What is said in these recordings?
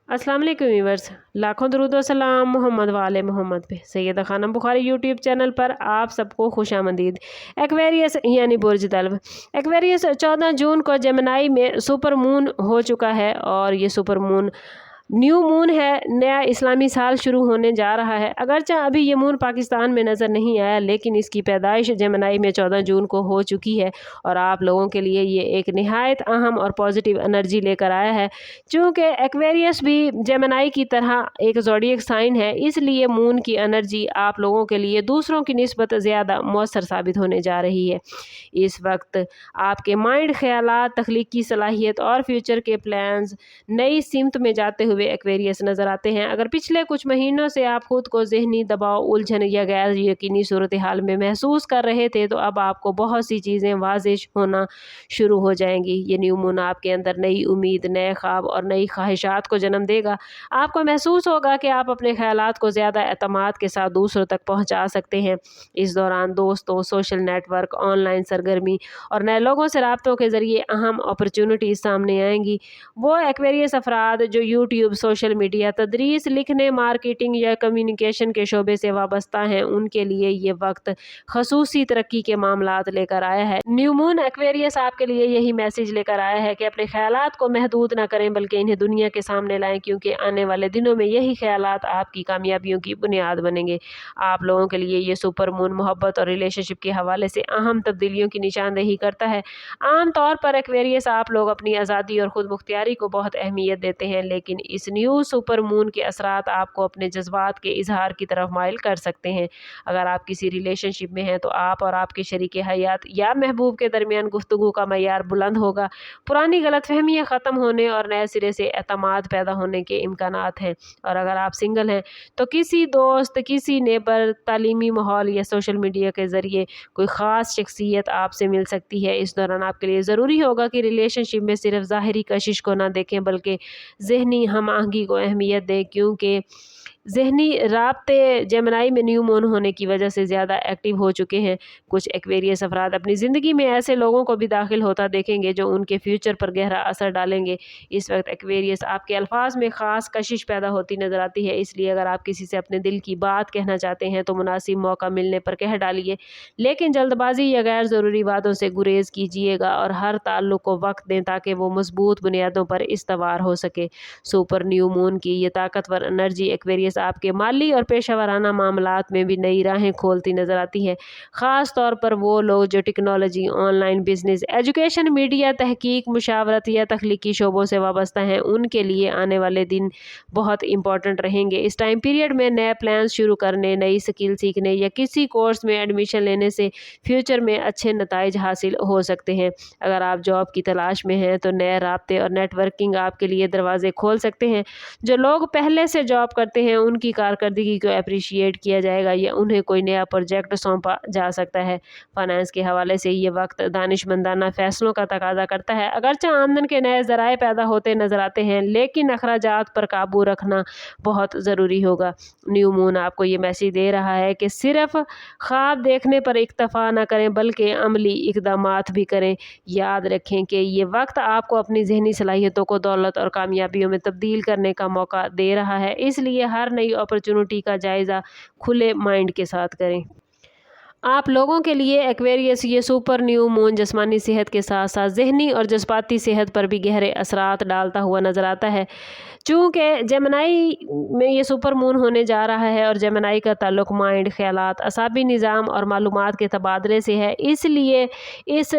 अस्सलाम वालेकुम व्यूअर्स, लाखों दरूद व सलाम मोहम्मद वाले मोहम्मद पे। सैयदा खानम बुखारी यूट्यूब चैनल पर आप सबको खुशामदीद। एक्वेरियस यानी बुर्ज तल्ब। एक्वेरियस 14 जून को जेमिनी में सुपर मून हो चुका है और ये सुपर मून न्यू मून है। नया इस्लामी साल शुरू होने जा रहा है। अगरचे अभी ये मून पाकिस्तान में नज़र नहीं आया, लेकिन इसकी पैदाइश जेमिनी में 14 जून को हो चुकी है और आप लोगों के लिए ये एक निहायत अहम और पॉजिटिव एनर्जी लेकर आया है। चूँकि एक्वेरियस भी जेमिनी की तरह एक ज़ोडिएक साइन है, इसलिए मून की एनर्जी आप लोगों के लिए दूसरों की निस्बत ज़्यादा मौसर साबित होने जा रही है। इस वक्त आपके माइंड, ख्यालात, तख्लीकी सलाहियत और फ्यूचर के प्लान्स नई सिमत में जाते हुए एक्वेरियस नज़र आते हैं। अगर पिछले कुछ महीनों से आप खुद को ज़हनी दबाव, उलझन या गैर यकीनी सूरत हाल में महसूस कर रहे थे, तो अब आपको बहुत सी चीज़ें वाज़ेह होना शुरू हो जाएंगी। ये न्यू मून आपके अंदर नई उम्मीद, नए ख्वाब और नई ख्वाहिशात को जन्म देगा। आपको महसूस होगा कि आप अपने ख्यालात को ज़्यादा एतमाद के साथ दूसरों तक पहुँचा सकते हैं। इस दौरान दोस्तों, सोशल नेटवर्क, ऑनलाइन सरगर्मी और नए लोगों से रब्तों के ज़रिए अहम अपॉर्चुनिटीज़ सामने आएंगी। वो एक्वेरियस अफराद जो यूट्यूब, सोशल मीडिया, तदरीस, लिखने, मार्केटिंग या कम्युनिकेशन के शोबे से वाबस्ता हैं, उनके लिए ये वक्त खसूसी तरक्की के मामलात लेकर आया है। न्यू मून एक्वेरियस आपके लिए यही मैसेज लेकर आया है कि अपने ख्यालात को महदूद ना करें, बल्कि इन्हें दुनिया के सामने लाएं, क्योंकि आने वाले दिनों में यही ख्यालात आपकी कामयाबियों की बुनियाद बनेंगे। आप लोगों के लिए ये सुपर मून मोहब्बत और रिलेशनशिप के हवाले से अहम तब्दीलियों की निशानदेही करता है। आम तौर पर एक्वेरियस आप लोग अपनी आज़ादी और ख़ुद मुख्तियारी को बहुत अहमियत देते हैं, लेकिन इस न्यू सुपर मून के असरात आपको अपने जज्बात के इजहार की तरफ माइल कर सकते हैं। अगर आप किसी रिलेशनशिप में हैं तो आप और आपके शरीक हयात या महबूब के दरमियान गुफ्तगू का मयार बुलंद होगा। पुरानी गलतफहमियाँ ख़त्म होने और नए सिरे से एतमाद पैदा होने के इम्कानात हैं। और अगर आप सिंगल हैं तो किसी दोस्त, किसी नेबर, तालीमी माहौल या सोशल मीडिया के ज़रिए कोई ख़ास शख्सियत आपसे मिल सकती है। इस दौरान आपके लिए ज़रूरी होगा कि रिलेशनशिप में सिर्फ ज़ाहिरी कशिश को ना देखें, बल्कि ज़हनी हम आहंगी को अहमियत दें, क्योंकि ज़हनी राब्ते जेमिनी में न्यू मून होने की वजह से ज़्यादा एक्टिव हो चुके हैं। कुछ एक्वेरियस अफराद अपनी ज़िंदगी में ऐसे लोगों को भी दाखिल होता देखेंगे जो उनके फ्यूचर पर गहरा असर डालेंगे। इस वक्त एक्वेरियस आपके अल्फाज में ख़ास कशिश पैदा होती नज़र आती है, इसलिए अगर आप किसी से अपने दिल की बात कहना चाहते हैं तो मुनासिब मौका मिलने पर कह डालिए, लेकिन जल्दबाजी या गैर ज़रूरी बातों से गुरेज कीजिएगा और हर ताल्लुक़ को वक्त दें ताकि वो मजबूत बुनियादों पर इस्तवार हो सके। सुपर न्यू मून की ये ताकतवर एनर्जी एक्वेरियस आपके माली और पेशा वराना मामलात में भी नई राहें खोलती नज़र आती है। ख़ास तौर पर वो लोग जो technology, online business, education, media, तहकीक, मुशावरत या तख्लीकी शोबों से वाबस्ता हैं, उनके लिए आने वाले दिन बहुत इंपॉर्टेंट रहेंगे। इस टाइम पीरियड में नए प्लान शुरू करने, नई स्किल सीखने या किसी कोर्स में एडमिशन लेने से फ्यूचर में अच्छे नताइज हासिल हो सकते हैं। अगर आप जॉब की तलाश में हैं तो नए राब्ते और नेटवर्किंग आपके लिए दरवाजे खोल सकते हैं। जो लोग पहले से जॉब करते हैं उनकी कारकर्दगी को अप्रिशिएट किया जाएगा या उन्हें कोई नया प्रोजेक्ट सौंपा जा सकता है। फाइनेंस के हवाले से ये वक्त दानिशमंदाना फैसलों का तकाजा करता है। अगरचे आमदन के नए ज़राए पैदा होते नज़र आते हैं, लेकिन अखराजात पर काबू रखना बहुत ज़रूरी होगा। न्यू मून आपको ये मैसेज दे रहा है कि सिर्फ ख्वाब देखने पर इक्तफा न करें, बल्कि अमली इक़दामात भी करें। याद रखें कि ये वक्त आपको अपनी ज़हनी सलाहियतों को दौलत और कामयाबियों में तब्दील करने का मौका दे रहा है, इसलिए हर नई अपॉर्चुनिटी का जायज़ा खुले माइंड के साथ करें। आप लोगों के लिए एक्वेरियस ये सुपर न्यू मून जिस्मानी सेहत के साथ साथ ज़हनी और जज्बाती सेहत पर भी गहरे असरात डालता हुआ नज़र आता है। चूँकि जेमिनी में ये सुपर मून होने जा रहा है और जेमिनी का ताल्लुक़ माइंड, ख़यालात, असाबी निज़ाम और मालूमात के तबादले से है, इसलिए इस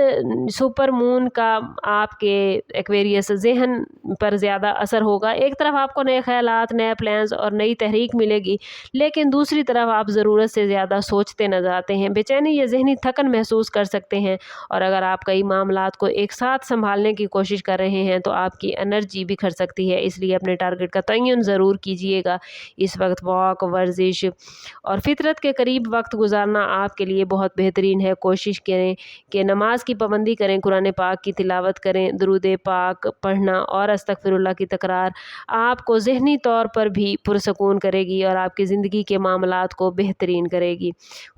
सुपर मून का आपके एक्वेरियस ज़हन पर ज़्यादा असर होगा। एक तरफ आपको नए ख़यालात, नए प्लान्स और नई तहरीक मिलेगी, लेकिन दूसरी तरफ आप ज़रूरत से ज़्यादा सोचते नज़र आते हैं, बेचैनी या ज़हनी थकन महसूस कर सकते हैं। और अगर आप कई मामलात को एक साथ संभालने की कोशिश कर रहे हैं तो आपकी एनर्जी बिखर सकती है, इसलिए अपने टारगेट का तयन ज़रूर कीजिएगा। इस वक्त वॉक, वर्जिश और फितरत के करीब वक्त गुजारना आपके लिए बहुत बेहतरीन है। कोशिश करें कि नमाज की पाबंदी करें, कुरान पाक की तिलावत करें, दुरूद पाक पढ़ना और अस्तगफिरुल्लाह की तकरार आपको ज़हनी तौर पर भी पुरसकून करेगी और आपकी ज़िंदगी के मामलात को बेहतरीन करेगी।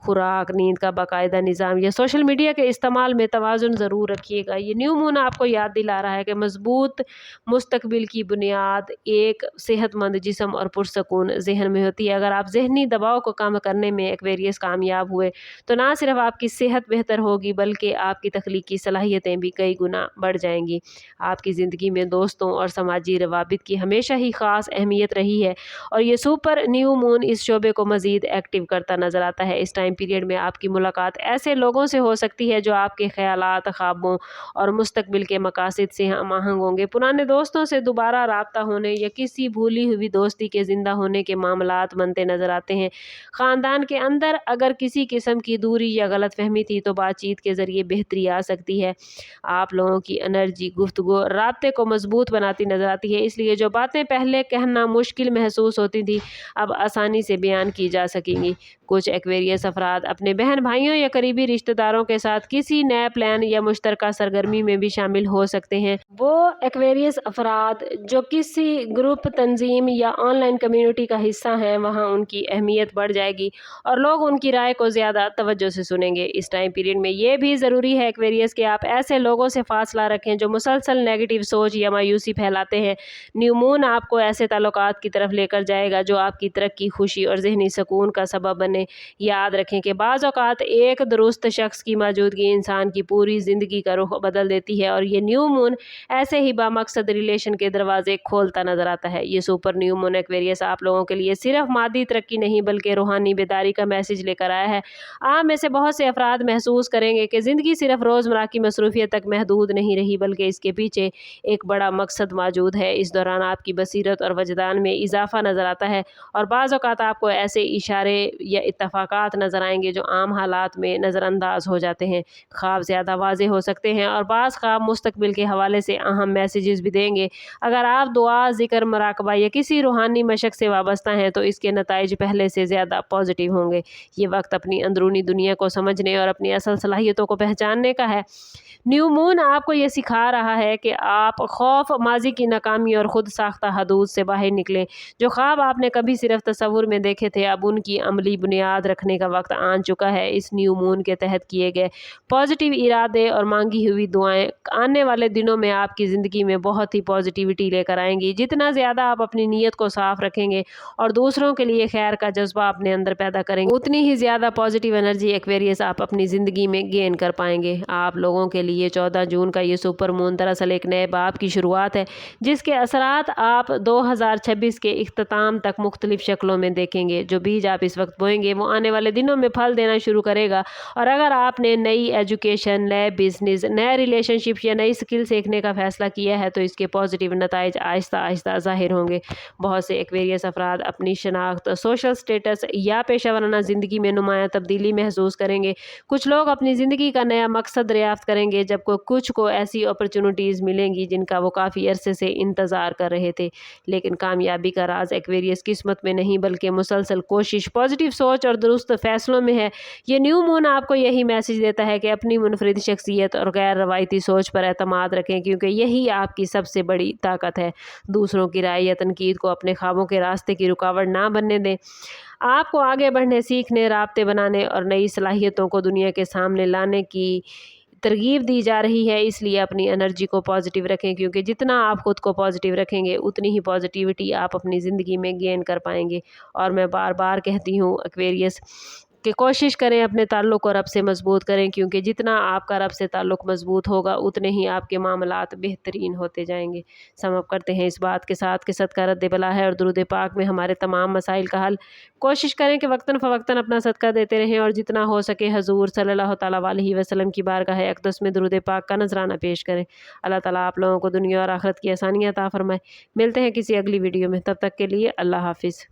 खुराक, नींद का बाकायदा निज़ाम या सोशल मीडिया के इस्तेमाल में तवाज़ुन ज़रूर रखिएगा। ये न्यू मून आपको याद दिला रहा है कि मजबूत मुस्तकबिल की बुनियाद एक सेहतमंद जिस्म और पुरसकून जहन में होती है। अगर आप जहनी दबाव को कम करने में एक्वेरियस कामयाब हुए तो ना सिर्फ आपकी सेहत बेहतर होगी बल्कि आपकी तख्लीकी सलाहियतें भी कई गुना बढ़ जाएंगी। आपकी ज़िंदगी में दोस्तों और समाजी रवाबित की हमेशा ही ख़ास अहमियत रही है और ये सुपर न्यू मून इस शोबे को मज़ीद एक्टिव करता नज़र आता है। इस टाइम पीरियड में आपकी मुलाकात ऐसे लोगों से हो सकती है जो आपके ख़यालात, ख्वाबों और मुस्तकबिल के मकासद से हम आहंग होंगे। पुराने दोस्तों से दोबारा राब्ता होने या किसी भूली हुई दोस्ती के ज़िंदा होने के मामलात बनते नज़र आते हैं। ख़ानदान के अंदर अगर किसी किस्म की दूरी या गलत फहमी थी तो बातचीत के ज़रिए बेहतरी आ सकती है। आप लोगों की एनर्जी गुफ्तगू राब्ते को मजबूत बनाती नज़र आती है, इसलिए जो बातें पहले कहना मुश्किल महसूस होती थी अब आसानी से बयान की जा सकेंगी। कुछ एक्वेरियस अफराद अपने बहन भाइयों या करीबी रिश्तेदारों के साथ किसी नए प्लान या मुश्तरका सरगर्मी में भी शामिल हो सकते हैं। वो एक्वेरियस अफराद जो किसी ग्रुप, तंजीम या ऑनलाइन कम्युनिटी का हिस्सा हैं वहाँ उनकी अहमियत बढ़ जाएगी और लोग उनकी राय को ज़्यादा तवज्जो से सुनेंगे। इस टाइम पीरियड में ये भी ज़रूरी है एक्वेरियस कि आप ऐसे लोगों से फासला रखें जो मुसलसल नेगेटिव सोच या मायूसी फैलाते हैं। न्यू मून आपको ऐसे ताल्लुकात की तरफ लेकर जाएगा जो आपकी तरक्की, खुशी और जहनी सुकून का सबब बने। याद रखें कि बाज़ औक़ात एक दुरुस्त शख्स की मौजूदगी इंसान की पूरी ज़िंदगी का रुख बदल देती है और ये न्यू मून ऐसे ही बामकसद रिलेशन के दरवाजे खोलता नज़र आता है। ये सुपर न्यू मून एक्वेरियस आप लोगों के लिए सिर्फ मादी तरक्की नहीं बल्कि रूहानी बेदारी का मैसेज लेकर आया है। आप में से बहुत से अफराद महसूस करेंगे कि ज़िंदगी सिर्फ रोज़मर्रा की मसरूफियत तक महदूद नहीं रही बल्कि इसके पीछे एक बड़ा मकसद मौजूद है। इस दौरान आपकी बसीरत और वजदान में इजाफा नज़र आता है और बाज़ औक़ात आपको ऐसे इशारे या इत्तफ़ाक़ात नज़र आएंगे जो आम हालात में नज़रअंदाज हो जाते हैं। ख्वाब ज़्यादा वाज़े हो सकते हैं और बाज़ ख्वाब मुस्तकबिल के हवाले से अहम मैसेजेस भी देंगे। अगर आप दुआ, ज़िक्र, मुराक़बा या किसी रूहानी मशक से वाबस्ता हैं तो इसके नताइज पहले से ज़्यादा पॉजिटिव होंगे। ये वक्त अपनी अंदरूनी दुनिया को समझने और अपनी असल सलाहियतों को पहचानने का है। न्यू मून आपको ये सिखा रहा है कि आप खौफ, माजी की नाकामी और ख़ुद साख्ता हदूद से बाहर निकलें। जो ख्वाब आपने कभी सिर्फ तसव्वुर में देखे थे अब उनकी अमली बुनियाद रखने का वक्त आ चुका है। इस न्यू मून के तहत किए गए पॉजिटिव इरादे और मांगी हुई दुआएं आने वाले दिनों में आपकी ज़िंदगी में बहुत ही पॉजिटिविटी लेकर आएंगी। जितना ज़्यादा आप अपनी नीयत को साफ़ रखेंगे और दूसरों के लिए खैर का जज्बा अपने अंदर पैदा करेंगे उतनी ही ज़्यादा पॉजिटिव एनर्जी एक्वेरियस आप अपनी ज़िंदगी में गेन कर पाएंगे। आप लोगों के लिए 14 जून का ये सुपर मून दरअसल एक नए बाब की शुरुआत है जिसके असरात आप 2026 के इख्तिताम तक मुख्तलिफ शक्लों में देखेंगे। जो बीज आप इस वक्त बोएंगे वो आने वाले दिनों में फल देना शुरू करेगा और अगर आपने नई एजुकेशन, नए बिजनेस, नए रिलेशनशिप या नई स्किल सीखने का फैसला किया है तो इसके पॉजिटिव नताइज आहिस्ता आहिस्ता ज़ाहिर होंगे। बहुत से एक्वेरियस अफराद अपनी शनाख्त, सोशल स्टेटस या पेशा वराना ज़िंदगी में नुमाया तब्दीली महसूस करेंगे। कुछ लोग अपनी ज़िंदगी का नया मकसद दरियाफ्त करेंगे जबकि कुछ को ऐसी अपॉर्चुनिटीज़ मिलेंगी जिनका वो काफ़ी अरसे से इंतज़ार कर रहे थे। लेकिन कामयाबी का राज एक्वेरियस किस्मत में नहीं बल्कि मुसलसल कोशिश, पॉजिटिव सोच और दुरुस्त फैसलों में है। ये न्यू मून आपको यही मैसेज देता है कि अपनी मुनफरिद शख्सियत और गैर रवायती सोच पर एतमाद रखें क्योंकि यही आपकी सबसे बड़ी ताकत है। दूसरों की राय या तनकीद को अपने ख्वाबों के रास्ते की रुकावट ना बनने दें। आपको आगे बढ़ने, सीखने, राब्ते बनाने और नई सलाहियतों को दुनिया के सामने लाने की तरगीब दी जा रही है। इसलिए अपनी एनर्जी को पॉजिटिव रखें क्योंकि जितना आप ख़ुद को पॉजिटिव रखेंगे उतनी ही पॉजिटिविटी आप अपनी ज़िंदगी में गेन कर पाएंगे। और मैं बार बार कहती हूँ एक्वेरियस कि कोशिश करें अपने ताल्लुक़ को रब से मज़बूत करें क्योंकि जितना आपका रब से ताल्लुक़ मज़बूत होगा उतने ही आपके मामलात बेहतरीन होते जाएंगे। समअप करते हैं इस बात के साथ कि सदका रद्द बला है और दुरूद पाक में हमारे तमाम मसाइल का हल। कोशिश करें कि वक्तन फ़वक्तन अपना सदका देते रहें और जितना हो सके हजूर सल्लल्लाहु तआला अलैहि वसल्लम की बारगाह अक़दस में दुरूद पाक का नजराना पेश करें। अल्लाह ताला आप लोगों को दुनिया और आखिरत की आसानियाँ अता फ़रमाए। मिलते हैं किसी अगली वीडियो में, तब तक के लिए अल्लाह हाफ़िज़।